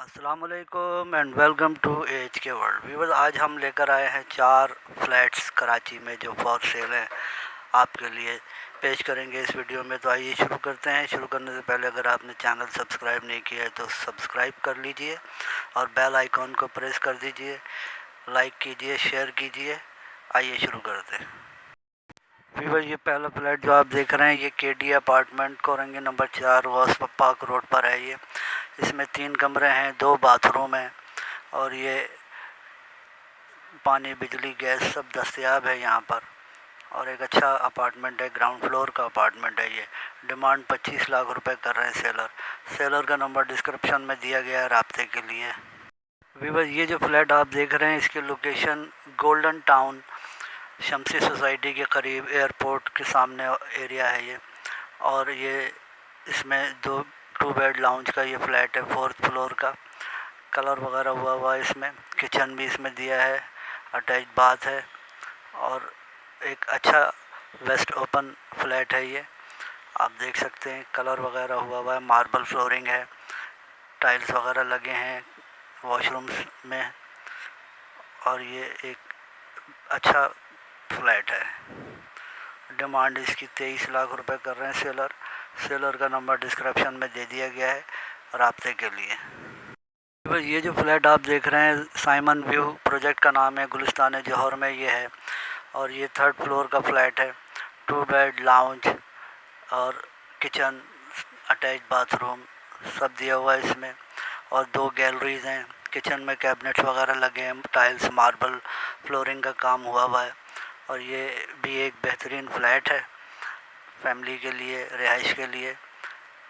अस्सलाम वालेकुम and welcome to H के वर्ल्ड व्यूअर्स। आज हम लेकर आए हैं 4 फ्लैट्स कराची में जो फॉर सेल हैं, आपके लिए पेश करेंगे इस वीडियो में। तो आइए शुरू करते हैं। शुरू करने से पहले अगर आपने चैनल सब्सक्राइब नहीं किया है तो सब्सक्राइब कर लीजिए और बेल आइकॉन को प्रेस कर दीजिए, लाइक कीजिए, शेयर कीजिए। आइए शुरू करते हैं। व्यूअर्स, ये पहला फ्लैट जो आप देख रहे हैं ये केडी अपार्टमेंट कोरंगी नंबर 4 वॉस पार्क रोड पर है। ये इसमें 3 कमरे हैं, 2 बाथरूम हैं और ये पानी, बिजली, गैस सब दस्तयाब है यहाँ पर। और एक अच्छा अपार्टमेंट है, ग्राउंड फ्लोर का अपार्टमेंट है। ये डिमांड 25 लाख रुपए कर रहे हैं सेलर का नंबर डिस्क्रिप्शन में दिया गया है राब्ते के लिए। व्यूअर्स, ये जो फ्लैट आप देख रहे हैं इसकी लोकेशन गोल्डन टाउन शमसी सोसाइटी के करीब, एयरपोर्ट के सामने एरिया है ये। और ये इसमें 2 बेड लाउंज का ये फ्लैट है, 4th फ्लोर का। कलर वगैरह हुआ है इसमें, किचन भी इसमें दिया है, अटैच बाथ है और एक अच्छा वेस्ट ओपन फ्लैट है ये। आप देख सकते हैं कलर वगैरह हुआ है, मार्बल फ्लोरिंग है, टाइल्स वगैरह लगे हैं वॉशरूम्स में। और ये एक अच्छा फ्लैट है। डिमांड इसकी 23 लाख रुपए कर रहे हैं सेलर का नंबर डिस्क्रिप्शन में दे दिया गया है राब्ते के लिए। ये जो फ्लैट आप देख रहे हैं साइमन व्यू प्रोजेक्ट का नाम है, गुलिस्तान जौहर में ये है। और ये 3rd फ्लोर का फ्लैट है, 2 बेड लाउंज और किचन, अटैच बाथरूम सब दिया हुआ है इसमें। और 2 गैलरीज हैं, किचन में कैबिनेट्स वगैरह लगे हैं, टाइल्स मार्बल फ्लोरिंग का काम हुआ है। और ये भी एक बेहतरीन फ्लैट है फैमिली के लिए, रिहाइश के लिए,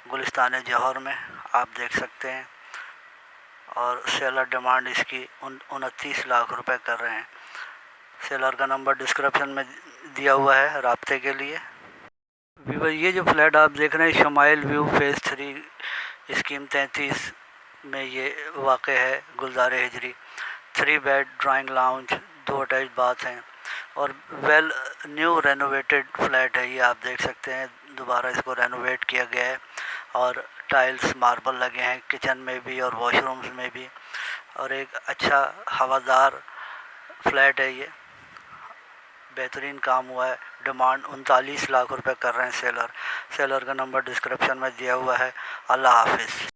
गुलिस्तान जौहर में आप देख सकते हैं। और सेलर डिमांड इसकी 29 लाख रुपए कर रहे हैं। सेलर का नंबर डिस्क्रिप्शन में दिया हुआ है राब्ते के लिए। व्यूअर, ये जो फ्लैट आप देख रहे हैं शमाइल व्यू फेज़ 3 स्कीम 33 में ये वाक़ है, गुलजार हिजरी। 3 bed drawing lounge, 2 attach bath हैं और वेल न्यू रेनोवेटेड फ्लैट है ये। आप देख सकते हैं दोबारा इसको रेनोवेट किया गया है और टाइल्स मार्बल लगे हैं किचन में भी और वॉशरूम्स में भी। और एक अच्छा हवादार फ्लैट है ये, बेहतरीन काम हुआ है। डिमांड 39 लाख रुपए कर रहे हैं सेलर का नंबर डिस्क्रिप्शन में दिया हुआ है। अल्लाह हाफिज़।